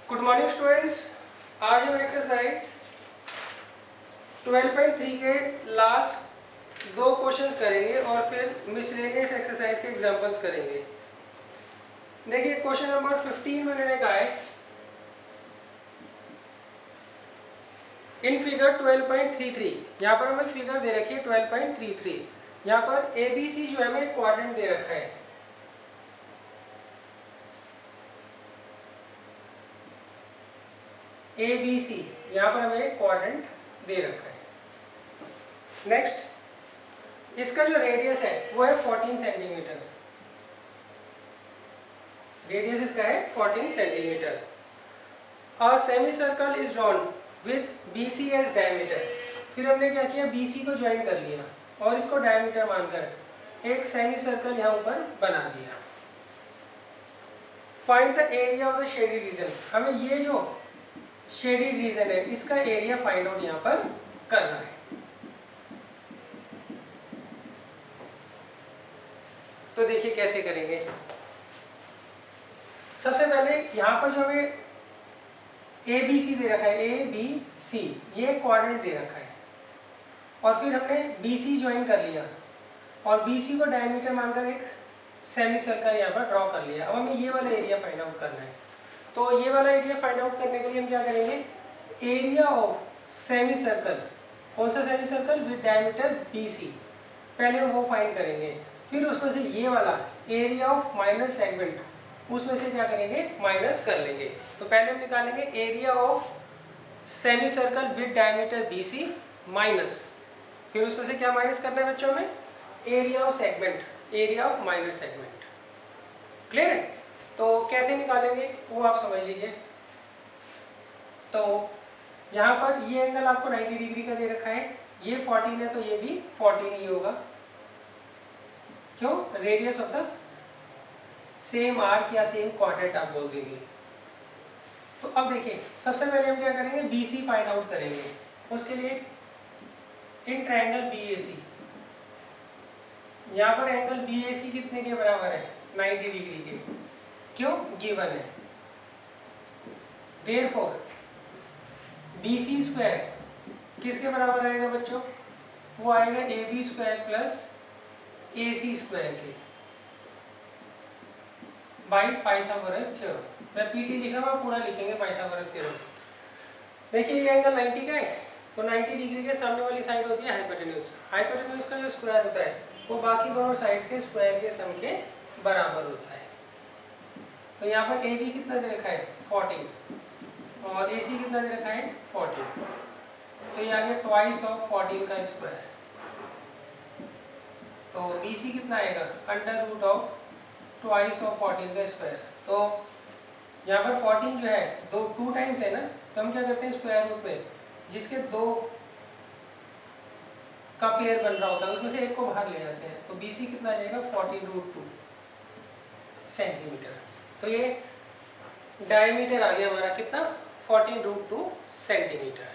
Good morning students. आज हम exercise 12.3 के लास्ट दो क्वेश्चंस करेंगे और फिर मिसलेनियस एक्सरसाइज के एग्जांपल्स करेंगे। देखिए क्वेश्चन नंबर 15 में मैंने कहा है इन फिगर 12.33, यहाँ पर हमें फिगर दे रखी है 12.33। यहाँ पर ABC जो है हमें क्वाड्रेंट दे रखा है। ABC यहाँ पर हमें क्वाड्रेंट दे रखा है। नेक्स्ट, इसका जो रेडियस है वो है 14 सेंटीमीटर। रेडियस इसका है 14 centimetre. A semi circle is drawn with BC as diameter. फिर हमने क्या किया, BC को ज्वाइन कर लिया और इसको डायमीटर मानकर एक सेमी सर्कल यहाँ ऊपर बना दिया। Find the area of the shaded region. हमें ये जो शेडेड रीजन है इसका एरिया फाइंड आउट यहाँ पर करना है। तो देखिए कैसे करेंगे। सबसे पहले यहाँ पर जो हमें ABC दे रखा है, ABC ये क्वाड्रेंट दे रखा है और फिर हमने BC ज्वाइन कर लिया और BC को डायमीटर मानकर एक सेमी सर्कल यहाँ पर ड्रॉ कर लिया। अब हमें ये वाला एरिया फाइंड आउट करना है। तो ये वाला एरिया फाइंड आउट करने के लिए हम क्या करेंगे, एरिया ऑफ सेमी सर्कल, कौन सा semi circle, with diameter BC, पहले हम वो फाइंड करेंगे। फिर उसमें से ये वाला एरिया ऑफ माइनर सेगमेंट, उसमें से क्या करेंगे, माइनस कर लेंगे। तो पहले हम निकालेंगे area of semi circle with diameter BC minus, फिर उसमें से क्या माइनस करना है बच्चों में, area of segment, area of minor segment. Clear है। तो कैसे निकालेंगे वो आप समझ लीजिए। तो यहाँ पर ये एंगल आपको 90 डिग्री का दे रखा है, ये 14 है तो ये भी 14 ही होगा। क्यों, radius of the same arc या सेम क्वाड्रेंट आप बोल देंगे। तो अब देखिए सबसे पहले हम क्या करेंगे, BC फाइंड आउट करेंगे। उसके लिए इन ट्रायंगल BAC, यहाँ पर एंगल BAC कितने के बराबर है, 90 डिग्री के। क्यों, गिवन है। देयरफॉर BC स्क्वायर किसके बराबर आएगा बच्चों, वो आएगा AB square plus AC square के बाई पाइथागोरस थ्योरम। मैं PT लिख रहा हूँ, पूरा लिखेंगे पाइथागोरस थ्योरम। देखिए ये एंगल 90 का है तो 90 डिग्री के सामने वाली साइड होती है हाइपोटेन्यूज। हाइपोटेन्यूज का जो स्क्वायर होता है वो बाकी दोनों साइड्स के स्क्वायर के सम के बराबर होता है। तो यहाँ पर AB कितना दे रखा है, 14, और AC कितना दे रखा है, 14। तो ये आ गया ट्वाइस ऑफ 14 का स्क्वायर। तो BC कितना आएगा, under root of twice of 14 का स्क्वायर। तो यहाँ पर 14 जो है टू टाइम्स है ना, तो हम क्या करते हैं स्क्वायर रूट में जिसके दो का पेयर बन रहा होता है उसमें से एक को बाहर ले जाते हैं। तो BC कितना आ जाएगा, 14√2 सेंटीमीटर। तो ये डायमीटर आ गया हमारा कितना, 14√2 सेंटीमीटर।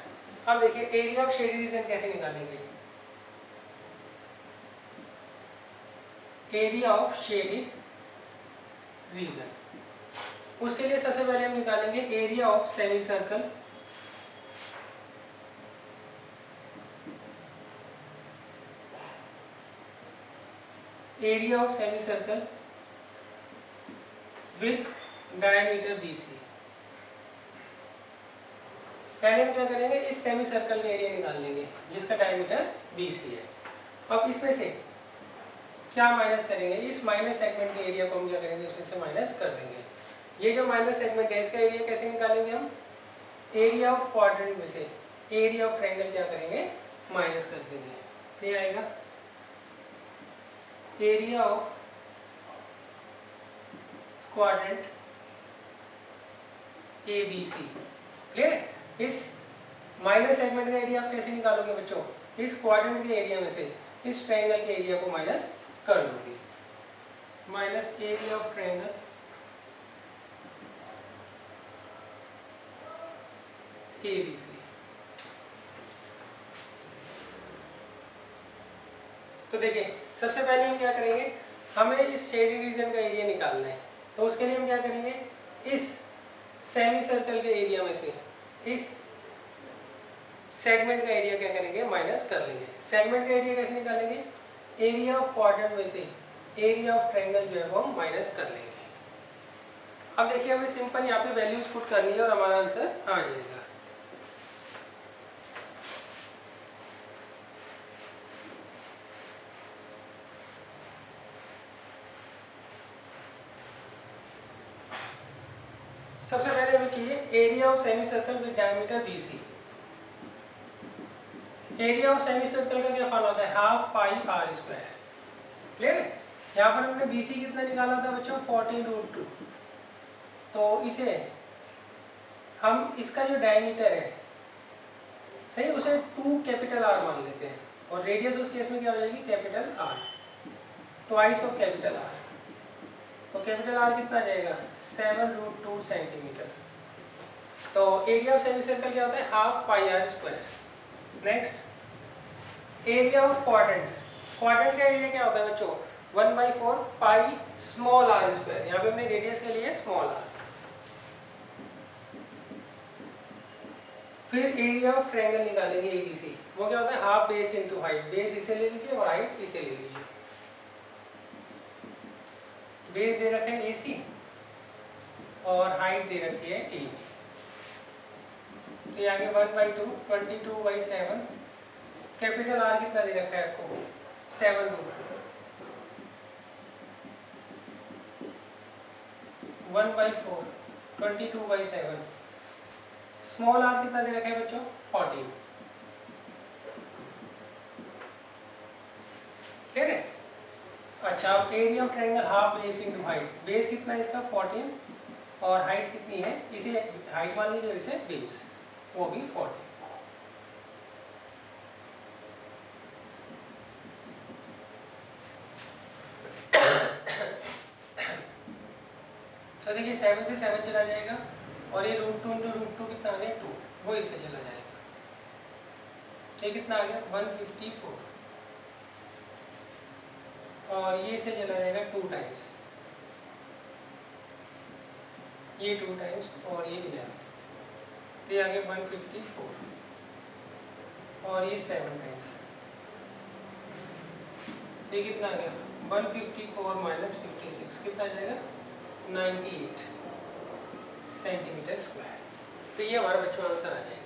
अब देखिए एरिया ऑफ शेडेड रीजन कैसे निकालेंगे। एरिया ऑफ शेडेड रीजन, उसके लिए सबसे पहले हम निकालेंगे area of semi circle. Area of semi circle with diameter BC। पहले हम क्या करेंगे, इस सेमी सर्कल का एरिया निकाल लेंगे जिसका डायमीटर BC है। अब इसमें से क्या माइनस करेंगे, इस माइनस सेगमेंट के एरिया को हम क्या करेंगे, इसमें से माइनस कर देंगे। ये जो माइनस सेगमेंट है इसका एरिया कैसे निकालेंगे हम, एरिया ऑफ क्वाड्रेंट में से एरिया ऑफ ट्रायंगल क्या करेंगे, माइनस कर देंगे। ये आएगा area of quadrant ABC। Clear है। इस माइनस सेगमेंट का एरिया आप कैसे निकालोगे बच्चों, इस क्वाड्रेंट के एरिया में से इस ट्रायंगल के एरिया को माइनस कर दोगे, minus area of triangle ABC। तो देखिए सबसे पहले हम क्या करेंगे, हमें इस शेडेड रीजन का एरिया निकालना है। तो उसके लिए हम क्या करेंगे, इस सेमी सर्कल के एरिया में से इस सेगमेंट का एरिया क्या करेंगे, माइनस कर लेंगे। सेगमेंट का एरिया कैसे निकालेंगे, एरिया ऑफ क्वाड्रेंट में से एरिया ऑफ ट्रायंगल जो है वो हम माइनस कर लेंगे। अब देखिए हमें सिंपल यहाँ पे वैल्यूज पुट करनी है और हमारा आंसर आ जाएगा। सबसे पहले हमें चाहिए area of semi circle with diameter BC। Area of semi circle का क्या फॉर्मूला होता है, हाफ पाई r स्क्वायर। क्लियर है। यहाँ पर हमने BC कितना निकाला था बच्चों, 14√2। तो इसे हम इसका जो डायमीटर है सही, उसे 2 कैपिटल R मान लेते हैं और रेडियस उस केस में क्या हो जाएगी, capital R, twice of capital R। तो कैपिटल R कितना जाएगा, 7√2 सेंटीमीटर। तो एरिया ऑफ सेमी सर्कल क्या होता है, half pi r square. Next area of quadrant. Quadrant का एरिया क्या होता है बच्चों, 1/4 पाई स्मॉल r स्क्वायर। यहाँ पे हमने रेडियस के लिए स्मॉल r। फिर एरिया ऑफ ट्रायंगल निकालेंगे ABC। वो क्या होता है, half base into height. Base इसे ले लीजिए और हाइट इसे ले लीजिए। बेस दे रखे हैं AC और हाइट दे रखी है AB। तो आगे 1/2 22/7। कैपिटल R कितना दे रखा है आपको, 7√2। 1/4 22/7। स्मॉल r कितना दे रखा है बच्चों, 14। ठीक है। अच्छा अब area of triangle half base into height. Base कितना है इसका, 14 और हाइट कितनी है, इसे हाइट मान लीजिए, इसे बेस, वो भी 14। तो देखिए 7 से 7 चला जाएगा और ये √2 इंटू √2 कितना आ गया, 2, वो इससे चला जाएगा। ये कितना आ गया, 154 और ये से चला जाएगा 2 टाइम्स, ये 2 टाइम्स और ये 11। तो ये आ गया 154 और ये 7 टाइम्स। ये कितना आ गया, 154 माइनस 56 कितना आ जाएगा, 98 सेंटीमीटर स्क्वायर। तो ये हमारा बच्चों आंसर आ जाएगा।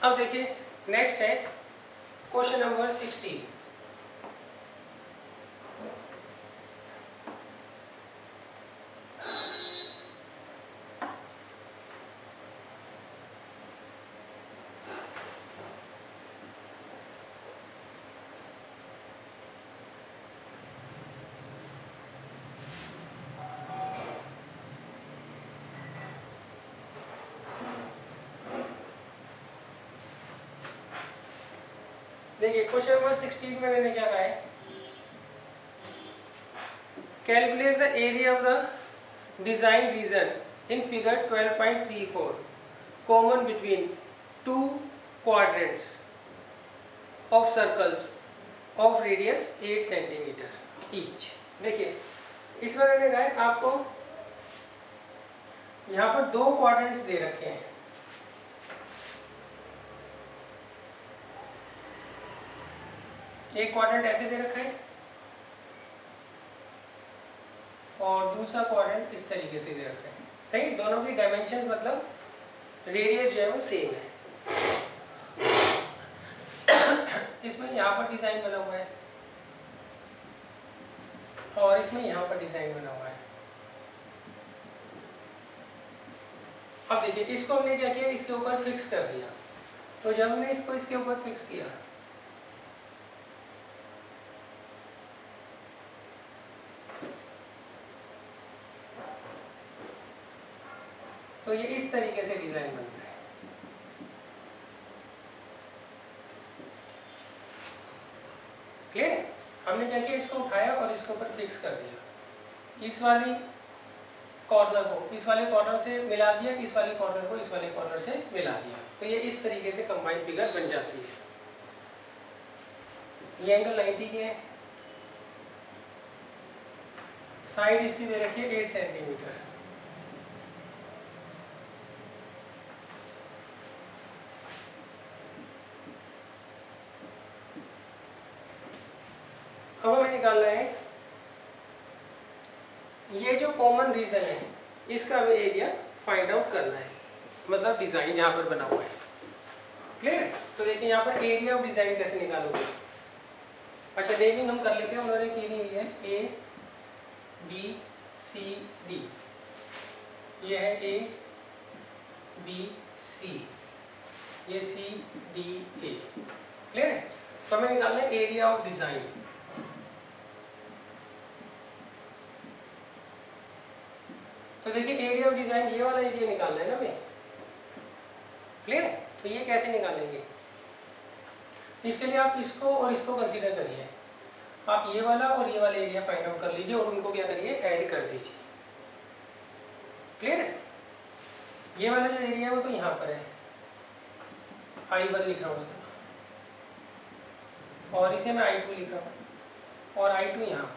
अब देखिए नेक्स्ट है क्वेश्चन नंबर 16। देखिए क्वेश्चन नंबर 16 में मैंने क्या कहा है, calculate the area of the design region in figure 12.34 common between 2 quadrants of circles of radius 8 centimetre each. देखिए इसमें मैंने कहा है आपको यहाँ पर 2 क्वाड्रेंट्स दे रखे हैं। एक क्वाड्रेंट ऐसे दे रखा है और दूसरा क्वाड्रेंट इस तरीके से दे रखा है। सही, दोनों की डायमेंशन मतलब रेडियस जो है वो सेम है। इसमें यहाँ पर डिजाइन बना हुआ है और इसमें यहाँ पर डिजाइन बना हुआ है। अब देखिए इसको हमने क्या किया, इसके ऊपर फिक्स कर दिया। तो जब हमने इसको इसके ऊपर फिक्स किया तो ये इस तरीके से डिजाइन बनता है। क्लियर है? हमने क्या किया, इसको उठाया और इसके ऊपर फिक्स कर दिया, इस वाली कॉर्नर को इस वाले कॉर्नर से मिला दिया, इस वाले कॉर्नर को इस वाले कॉर्नर से मिला दिया, तो ये इस तरीके से कंबाइंड फिगर बन जाती है। ये एंगल 90 के है, साइड इसकी दे रखी है 8 सेंटीमीटर। अब हमें निकालना है ये जो कॉमन रीजन है, इसका हमें एरिया फाइंड आउट करना है, मतलब डिजाइन जहां पर बना हुआ है। क्लियर है? तो देखिए यहाँ पर एरिया ऑफ डिजाइन कैसे निकालोगे। अच्छा, नेमिंग हम कर लेते हैं, उन्होंने की हुई है ए बी सी डी, ये है ए बी सी, ये सी डी ए। क्लियर है? तो हमें निकालना है एरिया ऑफ डिजाइन। तो देखिए एरिया ऑफ डिजाइन, ये वाला एरिया निकालना है ना हमें। क्लियर है? तो ये कैसे निकालेंगे, इसके लिए आप इसको और इसको कंसीडर करिए, आप ये वाला और ये वाला एरिया फाइंड आउट कर लीजिए और उनको क्या करिए, ऐड कर दीजिए। क्लियर है? ये वाला जो एरिया है वो तो यहाँ पर है, I1 लिख रहा हूँ उसका, और इसे मैं I2 लिख रहा हूँ, और I2 यहाँ।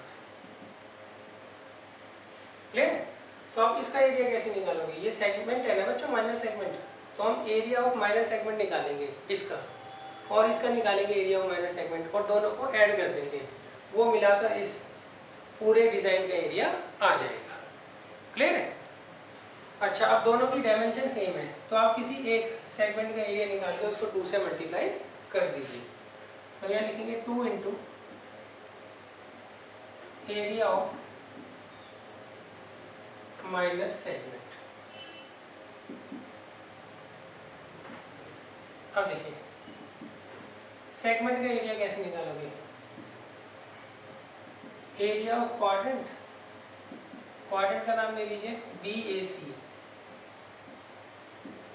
क्लियर है? तो आप इसका एरिया कैसे निकालोगे, ये सेगमेंट है ना बच्चों, माइनर सेगमेंट, तो हम एरिया ऑफ माइनर सेगमेंट निकालेंगे इसका, और इसका निकालेंगे एरिया ऑफ माइनर सेगमेंट, और दोनों को ऐड कर देंगे, वो मिलाकर इस पूरे डिजाइन का एरिया आ जाएगा। क्लियर है? अच्छा, अब दोनों की डायमेंशन सेम है, तो आप किसी एक सेगमेंट का एरिया निकाल के उसको 2 से मल्टीप्लाई कर दीजिए। तो यहाँ लिखेंगे 2 into area of minor segment. अब देखिए सेगमेंट का एरिया कैसे निकालोगे, एरिया ऑफ क्वाड्रेंट, क्वाड्रेंट का नाम ले लीजिए BAC,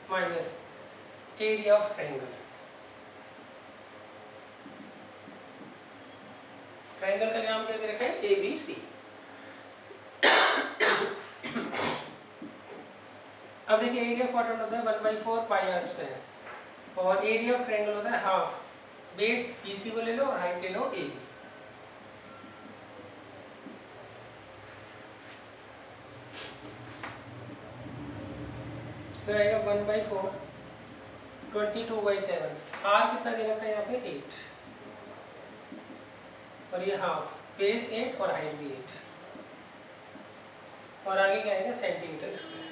minus area of triangle, triangle का नाम क्या दे रखा है, ABC। अब देखिए एरिया ऑफ क्वाड्रेंट होता है 1/4 पाई आर स्क्वायर, और एरिया ऑफ ट्रायंगल होता है हाफ, बेस BC को ले लो और हाइट ले लो AB। तो आएगा 1/4 22/7, R कितना दे रखा है यहाँ पे 8, और ये हाफ, बेस 8 और हाइट भी 8, और आगे क्या आएगा सेंटीमीटर स्क्वायर।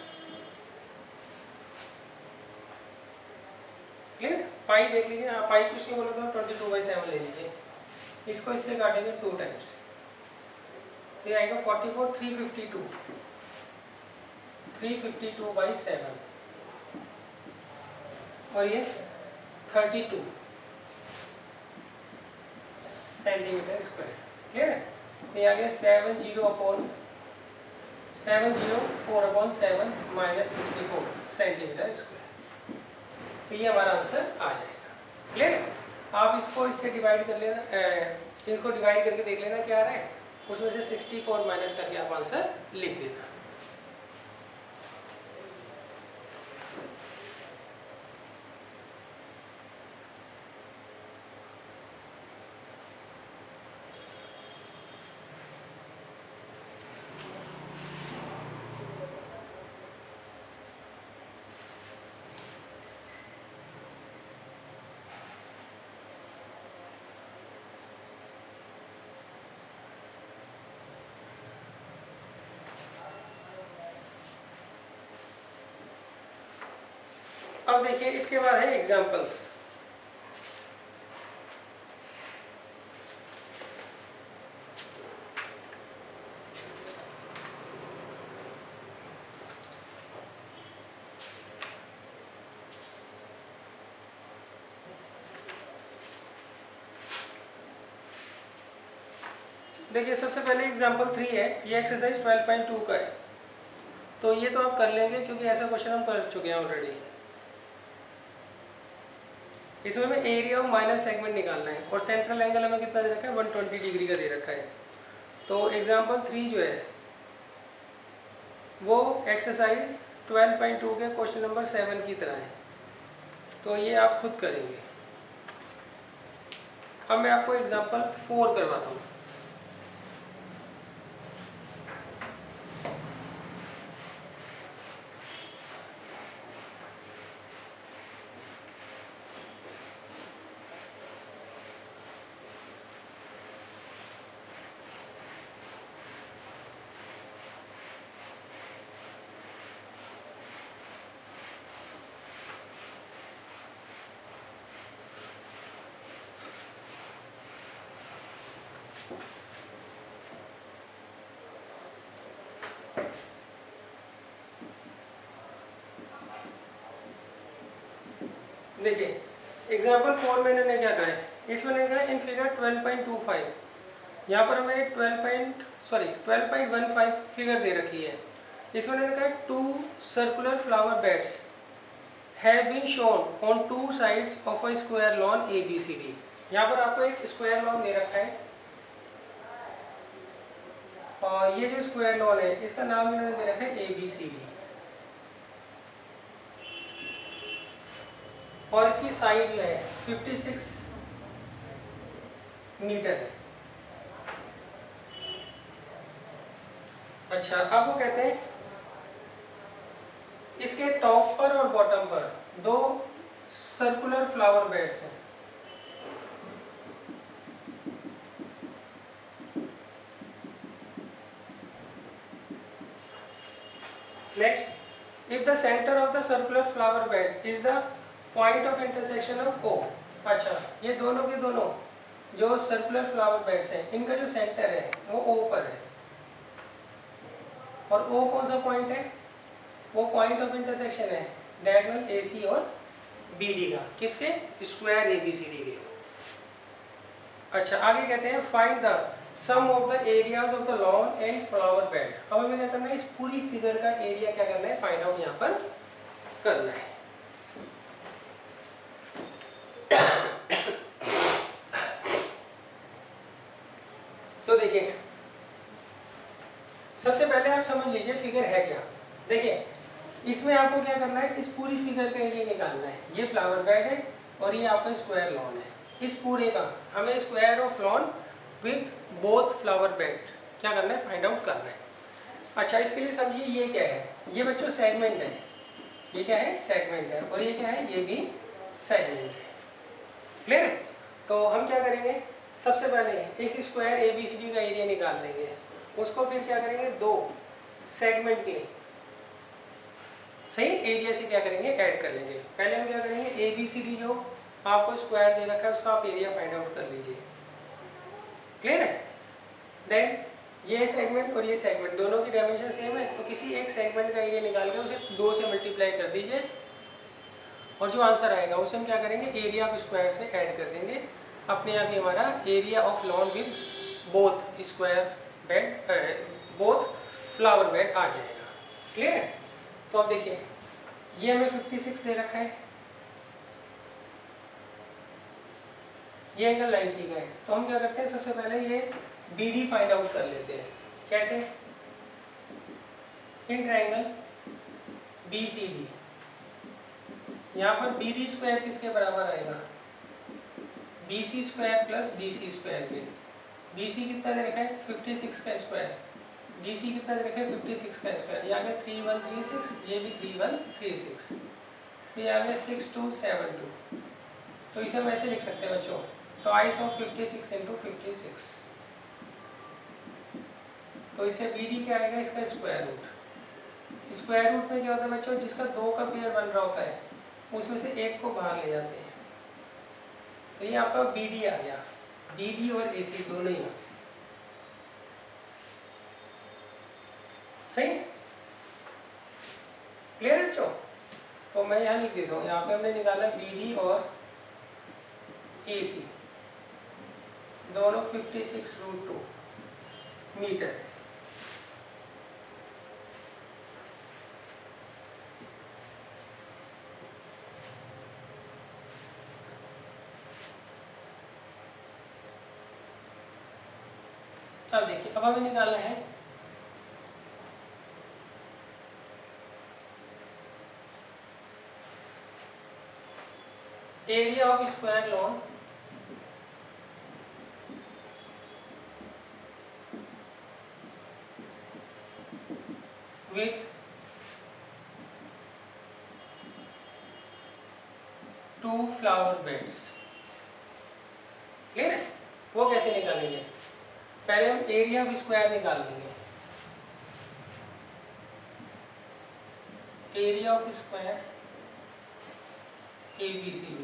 क्लियर? पाई देख लीजिए, पाई कुछ नहीं बोला था, 22/7 ले लीजिए, इसको इससे काटेंगे 2 टाइम्स, ये आएगा 44 352/7, और ये 32 सेंटीमीटर स्क्वायर। क्लियर है? ये आ गया 704/7 माइनस 64 सेंटीमीटर स्क्वायर। तो ये हमारा आंसर आ जाएगा। क्लियर है? आप इसको इससे डिवाइड कर लेना, इनको डिवाइड करके देख लेना क्या आ रहा है, उसमें से 64 माइनस करके आप आंसर लिख देना। अब देखिए इसके बाद है एग्जांपल्स। देखिए सबसे पहले एग्जांपल 3 है, ये एक्सरसाइज 12.2 का है। तो ये तो आप कर लेंगे क्योंकि ऐसा क्वेश्चन हम कर चुके हैं ऑलरेडी। इसमें हमें एरिया ऑफ माइनर सेगमेंट निकालना है और सेंट्रल एंगल हमें कितना दे रखा है 120 डिग्री का दे रखा है। तो एग्जाम्पल 3 जो है वो एक्सरसाइज 12.2 के क्वेश्चन नंबर 7 की तरह है, तो ये आप खुद करेंगे। अब मैं आपको एग्जाम्पल 4 करवाता हूँ। देखिए एग्जाम्पल 4 में इन्होंने क्या कहा है, इसमें इन्होंने कहा इन फिगर 12.25, यहाँ पर हमें 12.15 फिगर दे रखी है। इसमें इन्होंने कहा 2 circular flower beds have been shown on 2 sides of a square lawn ABCD। यहाँ पर आपको एक स्क्वायर लॉन दे रखा है और ये जो स्क्वायर लॉन है इसका नाम इन्होंने दे रखा है ABCD और इसकी साइड जो है 56 मीटर है। अच्छा, अब वो कहते हैं इसके टॉप पर और बॉटम पर 2 सर्कुलर फ्लावर बेड्स हैं। Next, if the centre of the circular flower bed is the point of intersection of O। अच्छा, ये दोनों के दोनों जो सर्कुलर फ्लावर बेड्स हैं इनका जो सेंटर है वो O पर है और O कौन सा पॉइंट है, वो पॉइंट ऑफ इंटरसेक्शन है डायगोनल AC और BD का, किसके, स्क्वायर ABCD के। अच्छा, आगे कहते हैं find the sum of the areas of the lawn and flower bed. अब हमें क्या करना है, इस पूरी फिगर का एरिया क्या करना है, फाइंड आउट यहाँ पर करना है। तो देखिए सबसे पहले आप समझ लीजिए फिगर है क्या। देखिए इसमें आपको क्या करना है, इस पूरी फिगर का एरिया निकालना है। ये फ्लावर बेड है और ये आपका स्क्वायर लॉन है। इस पूरे का हमें square of lawn with both flower bed क्या करना है, फाइंड आउट करना है। अच्छा, इसके लिए समझिए ये क्या है, ये बच्चों सेगमेंट है। ये क्या है, सेगमेंट है और ये क्या है, ये भी सेगमेंट है। क्लियर है। तो हम क्या करेंगे, सबसे पहले इस स्क्वायर ABCD का एरिया निकाल लेंगे, उसको फिर क्या करेंगे 2 सेगमेंट के सही एरिया से क्या करेंगे, ऐड कर लेंगे। पहले हम क्या करेंगे, ABCD जो आपको स्क्वायर दे रखा है उसका आप एरिया फाइंड आउट कर लीजिए। क्लियर है। देन ये सेगमेंट और ये सेगमेंट दोनों की डायमेंशन सेम है, तो किसी एक सेगमेंट का एरिया निकाल के उसे 2 से मल्टीप्लाई कर दीजिए और जो आंसर आएगा उसे हम क्या करेंगे, एरिया ऑफ स्क्वायर से ऐड कर देंगे। अपने आप ही हमारा area of lawn with both square bed both flower bed आ जाएगा। क्लियर है। तो अब देखिए ये हमें 56 दे रखा है, ये एंगल 90 का है। तो हम क्या करते हैं, सबसे पहले ये BD फाइंड आउट कर लेते हैं। कैसे, इन ट्रायंगल BCD, यहाँ पर BD स्क्वायर किसके बराबर आएगा, BC square plus DC square के। BC कितना दे रखा है 56 का स्क्वायर, DC कितना दे रखा है 56 का स्क्वायर। ये आ गया 3136, ये भी 3136, ये आ गया 6272। तो इसे हम ऐसे लिख सकते हैं बच्चों, ट्वाइस ऑफ 56 इंटू 56। तो इससे BD क्या आएगा, इसका स्क्वायर रूट। स्क्वायर रूट में क्या होता है बच्चों, जिसका 2 का पेयर बन रहा होता है उसमें से एक को बाहर ले जाते हैं। तो ये आपका BD आ गया, BD और AC दोनों ही आ गए। सही, क्लियर है बच्चों। तो मैं यहाँ लिख देता हूँ, यहाँ पे हमने निकाला BD और AC दोनों 56√2 मीटर। अब देखिए, अब हमें निकालना है area of square lawn with to flower beds. Clear है? वो कैसे निकालेंगे? पहले हम एरिया ऑफ स्क्वायर निकाल लेंगे। Area of square ABCD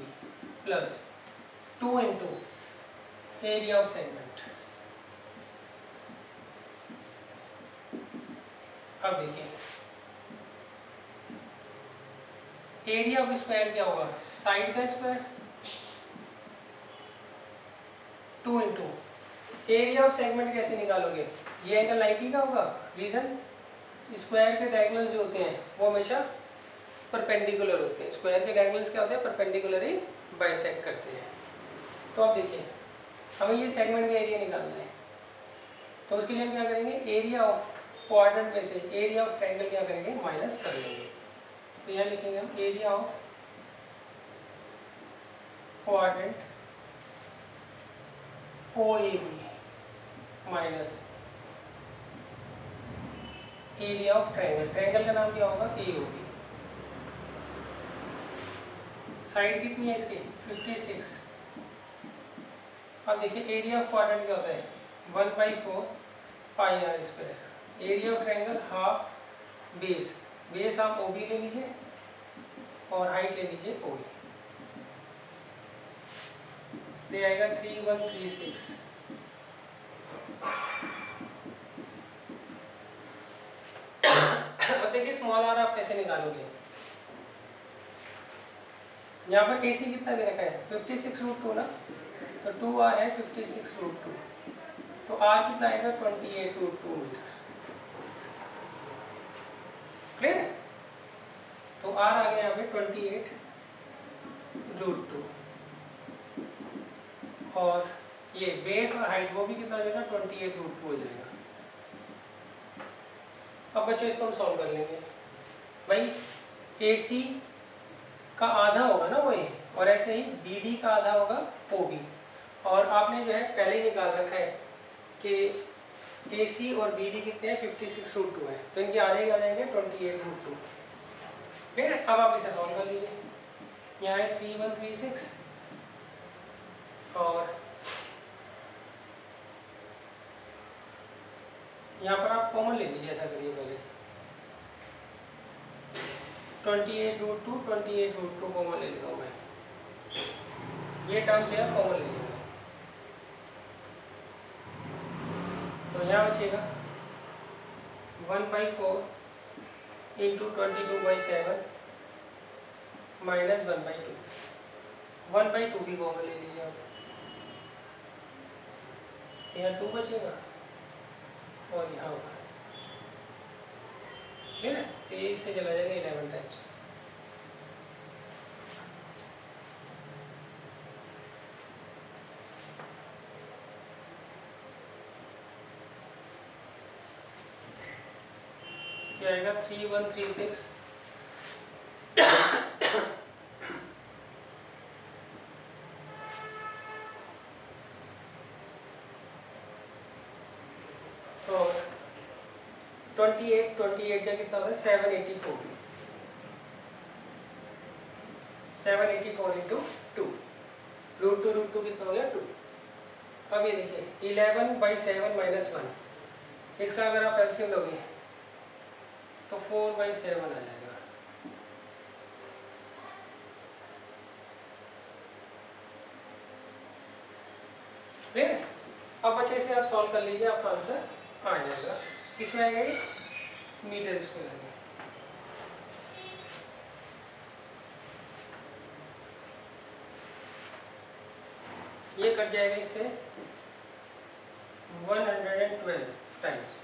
plus 2 into area of segment. अब देखिए, एरिया ऑफ स्क्वायर क्या होगा? साइड का square 2 into area of segment. कैसे निकालोगे? ये एंगल 90 का होगा। रीजन, स्क्वायर के डायगोनल्स जो होते हैं वो हमेशा परपेंडिकुलर होते हैं। स्क्वायर के डायगोनल्स क्या होते हैं? परपेंडिकुलर ही बाइसेक्ट करते हैं। तो अब देखिए, हमें ये सेगमेंट का एरिया निकालना है, तो उसके लिए हम क्या करेंगे? एरिया ऑफ क्वाड्रेंट में से एरिया ऑफ ट्रायंगल क्या करेंगे? माइनस कर लेंगे। तो यहाँ लिखेंगे हम area of quadrant OAB minus area of triangle. Triangle का नाम क्या होगा? AOB। साइड कितनी है इसकी? 56। अब देखिए, एरिया ऑफ क्वाड्रेंट क्या होता है? 1/4 pi r square. Area of triangle half base. Base आप OB ले लीजिए और हाइट ले लीजिए OA। तो आएगा 3136। अब देखिए, स्मॉल आर आप कैसे निकालोगे? यहाँ पर AC कितना दे रखा है? 56√2 ना, तो 2R है 56√2, तो R कितना आएगा? 28√2 मीटर। क्लियर है? तो R आ गया यहाँ पे 28√2, और ये बेस और हाइट वो भी कितना हो जाएगा? 28√2 हो जाएगा। अब बच्चों इसको हम सॉल्व कर लेंगे। भाई AC का आधा होगा ना वो A, और ऐसे ही BD का आधा होगा OB। और आपने जो है पहले ही निकाल रखा है कि AC और BD कितने हैं? 56√2 है, तो इनके आधे क्या जाएंगे? 28√2। फिर अब आप इसे सॉल्व कर लीजिए। यहाँ है 3136, और यहाँ पर आप कॉमन ले लीजिए। ऐसा करिए, पहले 28√2 कॉमन ले लेता हूँ मैं। ये टर्म से आप कॉमन ले लीजिए, तो यहाँ बचेगा 1/4 इंटू 22/7 माइनस 1/2। 1/2 भी कॉमन ले लीजिए आप, यहाँ 2 बचेगा और यहाँ होगा। ठीक है, तो ये इससे चला जाएगा 11 टाइम्स। क्या आएगा? 3136 और 28 जा कितना होगा? 784। 784 इंटू 2, √2 कितना हो गया? 2। अब ये देखिए 11/7 माइनस 1, इसका अगर आप एलसीएम लोगे तो 4/7 आ जाएगा। ठीक है, अब बच्चे इसे आप सॉल्व कर लीजिए, आपका आंसर आ जाएगा। किसमें आएगा? ये मीटर स्क्वायर में। ये कट जाएगा इससे 112 टाइम्स।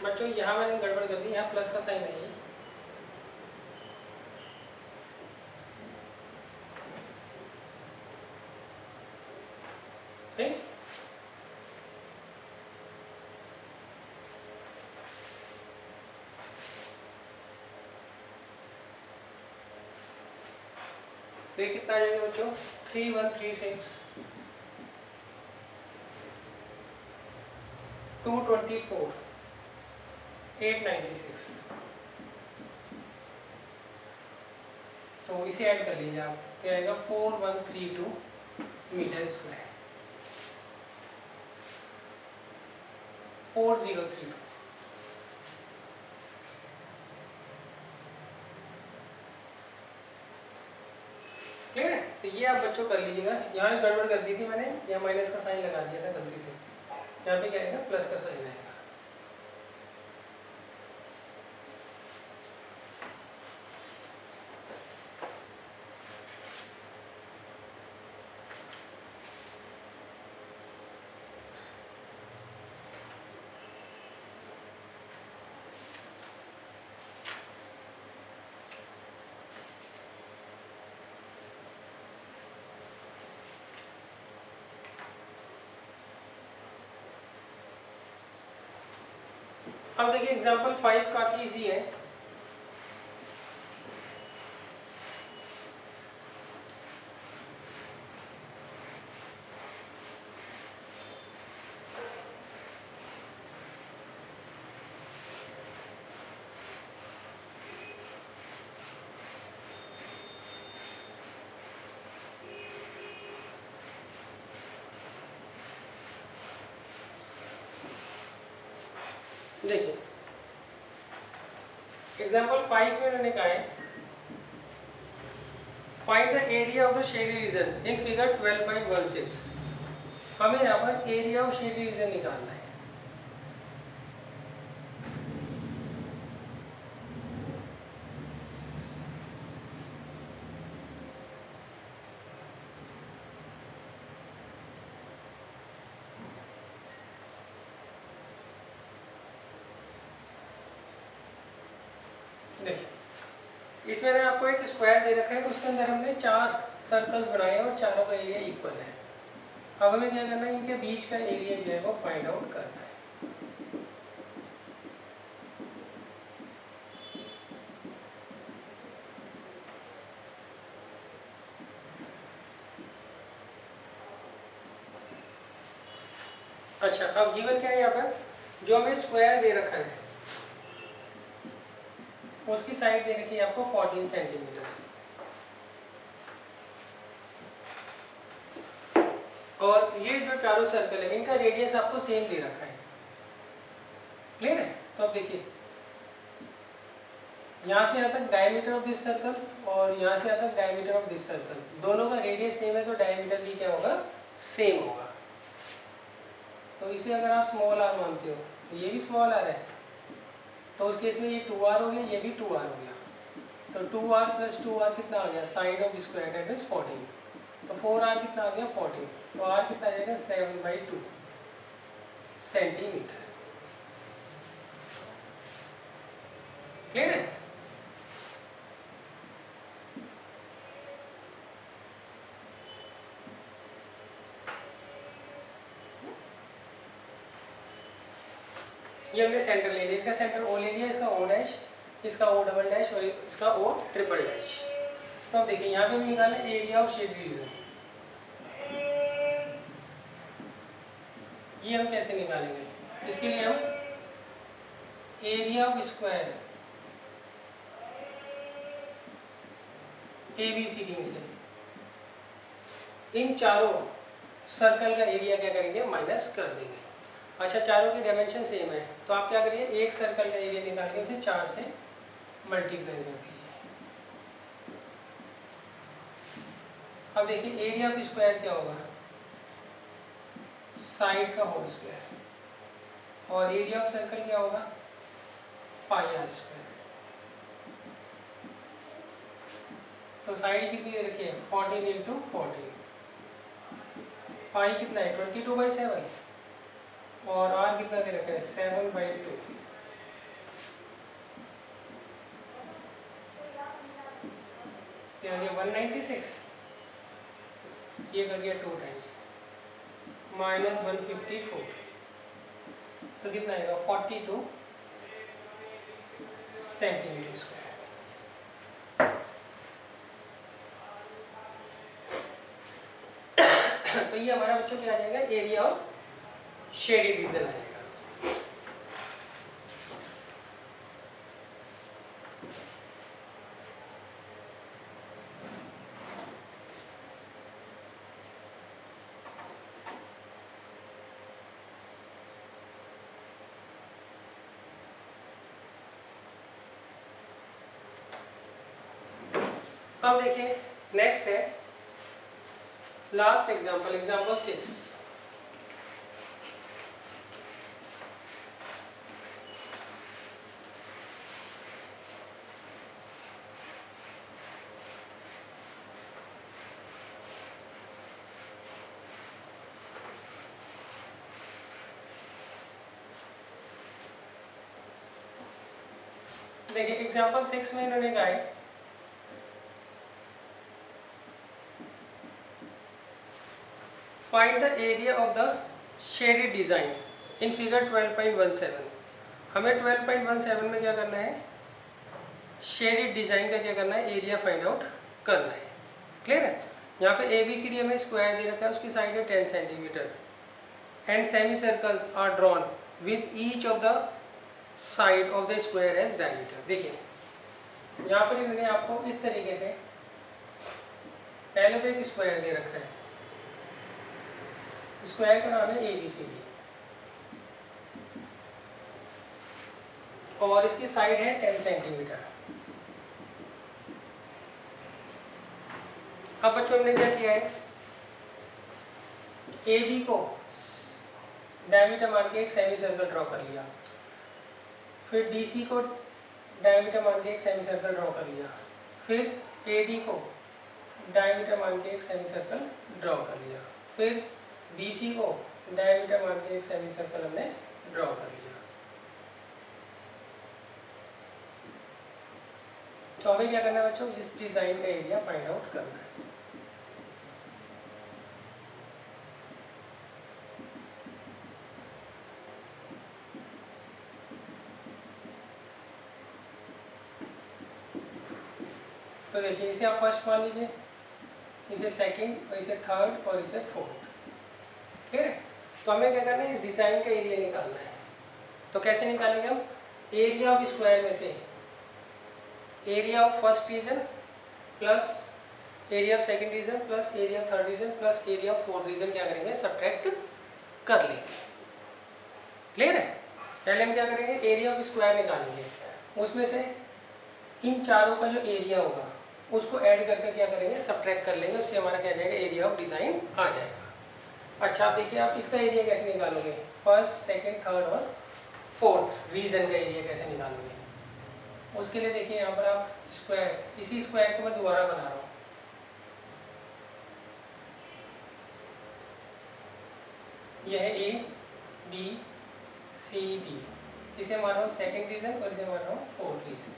बच्चों यहाँ मैंने गड़बड़ कर दी, यहाँ प्लस का साइन है ये। सही। तो ये कितना आ जाएगा बच्चों? 3136 224 896। तो इसे ऐड कर लीजिए आप, क्या आएगा 4132 मीटर स्क्वायर 4032। क्लियर है? तो ये आप बच्चों कर लीजिएगा। यहाँ गड़बड़ कर दी थी मैंने, यहाँ माइनस का साइन लगा दिया था गलती से, यहाँ पे क्या आएगा प्लस का साइन आएगा। अब देखिए एग्जाम्पल 5 काफी इजी है। देखिए एग्जाम्पल 5 में मैंने कहा है find the area of the shady region in figure 12.16। हमें यहाँ पर एरिया ऑफ शेडी रीजन निकालना है। देखिए इसमें मैंने आपको एक स्क्वायर दे रखा है, उसके अंदर हमने 4 सर्कल्स बनाए हैं और चारों का एरिया इक्वल है। अब हमें क्या करना है, इनके बीच का एरिया जो है वो फाइंड आउट करना है। अच्छा अब गिवन क्या है यहाँ पर, जो हमें स्क्वायर दे रखा है उसकी साइड दे रखी है आपको 14 सेंटीमीटर और ये जो चारों सर्कल है इनका रेडियस आपको सेम दे रखा है। क्लियर है? तो अब देखिए यहाँ से यहाँ तक डायमीटर ऑफ दिस सर्कल और यहाँ से यहाँ तक डायमीटर ऑफ दिस सर्कल, दोनों का रेडियस सेम है तो डायमीटर भी क्या होगा, सेम होगा। तो इसे अगर आप स्मॉल आर मानते हो तो ये भी स्मॉल आर है, तो उस केस में ये 2r हो गया, ये भी 2r हो गया। तो 2r प्लस 2r कितना आ गया, side of square that is 14। तो 4r कितना आ गया 14, तो r कितना आ जाएगा 7/2 सेंटीमीटर। क्लियर है? ये हमने सेंटर ले लिया, इसका सेंटर ओ ले लिया, इसका ओ डैश, इसका ओ डबल डैश और इसका ओ ट्रिपल डैश। तो अब देखिए यहाँ पे भी निकालें एरिया ऑफ शेड रीजन। ये हम कैसे निकालेंगे, इसके लिए हम एरिया ऑफ स्क्वायर ABCD में से इन चारों सर्कल का एरिया क्या करेंगे, माइनस कर देंगे। अच्छा चारों की डायमेंशन सेम है तो आप क्या करिए, एक सर्कल का एरिया निकाल के उसे 4 से मल्टीप्लाई कर दीजिए। अब देखिए एरिया ऑफ स्क्वायर क्या होगा, साइड का होल स्क्वायर और एरिया ऑफ सर्कल क्या होगा, पाई आर स्क्वायर। तो साइड कितनी दे रखी है 14 × 14, पाई कितना है 22/7 और आर कितना दे रखा है 7/2, तो आ गया 196, ये कर गया 2 टाइम्स -154, तो कितना आएगा 42 सेंटीमीटर स्क्वायर। तो ये हमारा बच्चों क्या आ जाएगा, एरिया ऑफ शेडेड रीजन आ जाएगा। अब देखिए नेक्स्ट है लास्ट एग्जांपल, एग्जांपल 6। देखिए एग्जांपल 6 में इन्होंने कहा है find the area of the shaded design in figure 12.17। हमें 12.17 में क्या करना है, शेडेड डिजाइन का क्या करना है, एरिया फाइंड आउट करना है। क्लियर है। यहाँ पे ABCD हमें स्क्वायर दे रखा है, उसकी साइड है 10 centimetre and semi circles are drawn with each of the side of the square as diameter. देखिए यहाँ पर इन्होंने आपको इस तरीके से पहले तो एक स्क्वायर दे रखा है, स्क्वायर का नाम है ABCD और इसकी साइड है 10 सेंटीमीटर। अब बच्चों हमने क्या किया है, AB को डायमीटर मान के एक सेमी सर्कल ड्रॉ कर लिया, फिर DC को डायमीटर मान के एक सेमी सर्कल ड्रॉ कर लिया, फिर AD को डायमीटर मान के एक सेमी सर्कल ड्रॉ कर लिया, फिर BC को डायमीटर मान के एक सेमी सर्कल हमने ड्रॉ कर लिया। तो हमें क्या करना है बच्चों, इस डिजाइन का एरिया फाइंड आउट करना है। तो देखिए इसे आप फर्स्ट मान लीजिए, इसे सेकंड और इसे थर्ड और इसे फोर्थ। ठीक है। तो हमें क्या करना है, इस डिजाइन का एरिया निकालना है। तो कैसे निकालेंगे हम, एरिया ऑफ स्क्वायर में से area of first region plus area of second region plus area of third region plus area of fourth region क्या करेंगे, सब्ट्रैक्ट कर लेंगे। क्लियर है। पहले हम क्या करेंगे, एरिया ऑफ स्क्वायर निकालेंगे, उसमें से इन चारों का जो एरिया होगा उसको ऐड करके क्या करेंगे, सब्ट्रैक्ट कर लेंगे, उससे हमारा क्या आ जाएगा, एरिया ऑफ डिजाइन आ जाएगा। अच्छा आप देखिए, आप इसका एरिया कैसे निकालोगे, फर्स्ट सेकंड थर्ड और फोर्थ रीजन का एरिया कैसे निकालोगे। उसके लिए देखिए यहाँ पर आप स्क्वायर, इसी स्क्वायर को मैं दोबारा बना रहा हूँ। यह है A B C D, इसे मान रहा हूँ सेकंड रीजन और इसे मान रहा हूँ फोर्थ रीजन।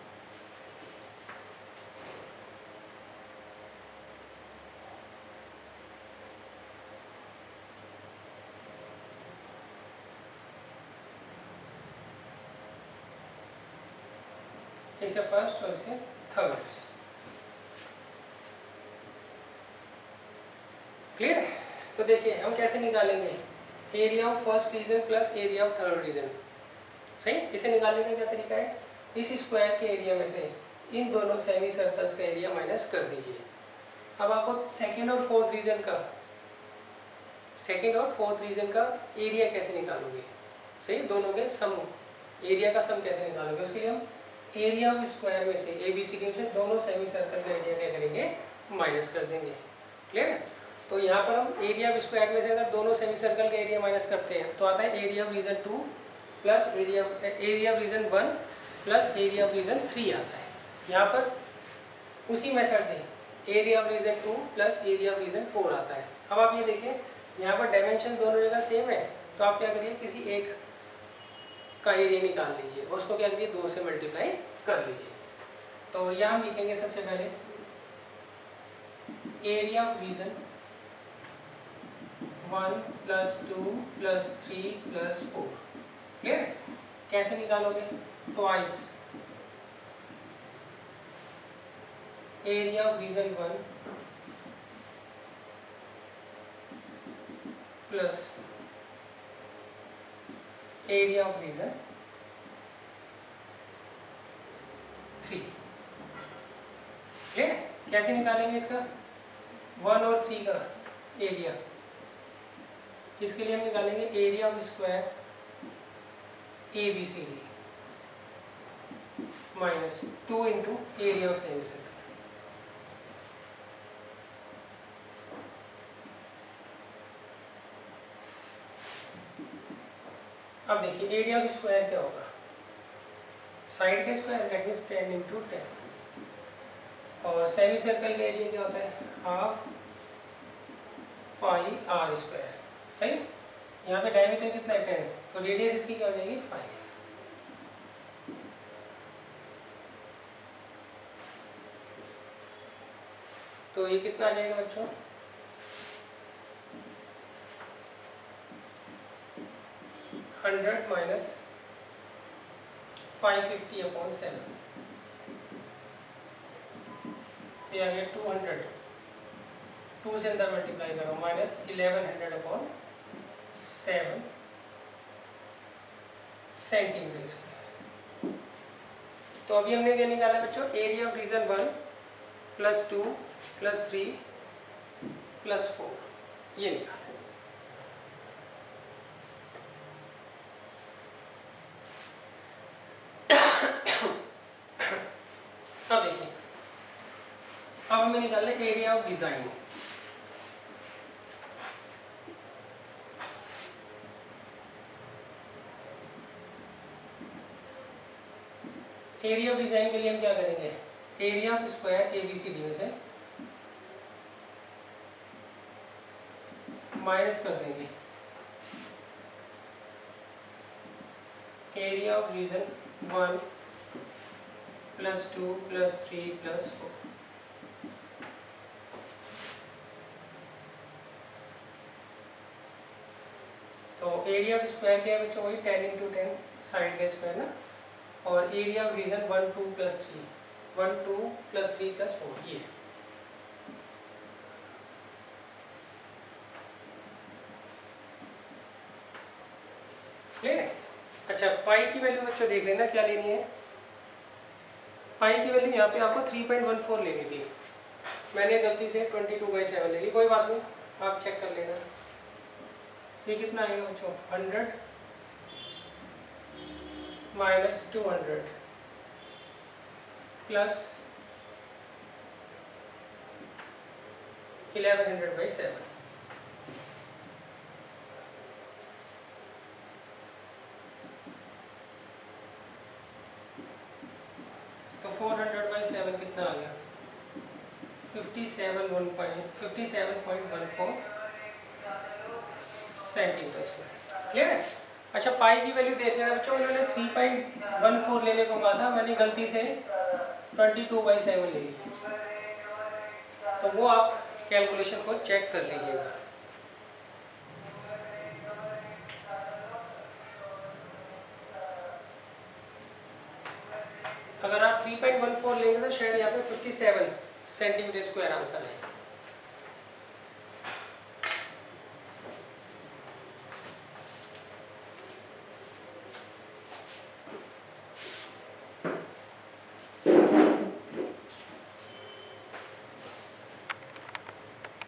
इसे फर्स्ट और इसे थर्ड। क्लियर है। तो देखिए हम कैसे निकालेंगे, area of first region plus area of third region. सही, इसे निकालने का क्या तरीका है, इस स्क्वायर के एरिया में से इन दोनों सेमी सर्कल्स का एरिया माइनस कर दीजिए। अब आपको सेकंड और फोर्थ रीजन का एरिया कैसे निकालोगे, सही, दोनों के सम, एरिया का सम कैसे निकालोगे, उसके लिए हम एरिया ऑफ स्क्वायर में से ABCD से दोनों सेमी सर्कल का एरिया क्या करेंगे, माइनस कर देंगे। क्लियर है। तो यहाँ पर हम एरिया ऑफ स्क्वायर में से अगर दोनों सेमी सर्कल का एरिया माइनस करते हैं तो आता है area of region 2 plus area of region 1 plus area of region 3 आता है। यहाँ पर उसी मेथड से area of region 2 plus area of region 4 आता है। अब आप ये देखिए, यहाँ पर डायमेंशन दोनों जगह सेम है, तो आप क्या करिए, किसी एक का एरिया निकाल लीजिए, उसको क्या करिए 2 से मल्टीप्लाई कर लीजिए। तो यहाँ हम लिखेंगे सबसे पहले एरिया ऑफ रीजन 1 + 2 + 3 + 4। क्लियर है? कैसे निकालोगे? Twice area of region 1 plus area of region 3। Clear है? कैसे निकालेंगे इसका 1 और 3 का एरिया? इसके लिए हम निकालेंगे area of square ABCD minus 2 into area of semi circle. अब देखिए एरिया ऑफ स्क्वायर क्या होगा, साइड का स्क्वायर दैट मीन्स 10 इंटू 10, और सेमी सर्कल का एरिया क्या होता है, हाफ पाई आर स्क्वायर। सही? यहाँ पे डायमीटर कितना है 10, तो रेडियस इसकी क्या हो जाएगी 5। तो ये कितना आ जाएगा बच्चों, 100 माइनस 550/7, तो आ गया 200, 2 से अंदर मल्टीप्लाई करो, माइनस 1100/7 सेंटीमीटर स्क्वायर। तो अभी हमने क्या निकाला बच्चों, एरिया ऑफ रीजन 1 + 2 + 3 + 4, ये निकाला। अब देखिए, अब हमें निकालना है area of design. Area of design के लिए हम क्या करेंगे, एरिया ऑफ स्क्वायर ABCD में से माइनस कर देंगे एरिया ऑफ रीजन 1 + 2 + 3 + 4। तो एरिया ऑफ स्क्वायर क्या है बच्चों, वही 10 इंटू 10 साइड का स्क्वायर ना, और एरिया ऑफ रीजन 1 2 + 3 1 2 + 3 + 4 ये। क्लियर है? अच्छा, पाई की वैल्यू बच्चों देख लेना क्या लेनी है। पाई की वैल्यू यहाँ पे आपको 3.14 लेनी थी, मैंने गलती से 22/7 ले ली, कोई बात नहीं, आप चेक कर लेना। ये कितना आएगा बच्चों, 100 माइनस 200 प्लस 1100/7। तो 400/7 कितना आ गया, 57.14 सेंटीमीटर स्क्वायर। क्लियर है? अच्छा, पाई की वैल्यू देख लेना बच्चों, उन्होंने 3.14 लेने को कहा था, मैंने गलती से 22/7 ले ली, तो वो आप कैलकुलेशन को चेक कर लीजिएगा। अगर आप 3.14 लेंगे तो शायद यहाँ पे 57 सेंटीमीटर स्क्वायर आंसर है।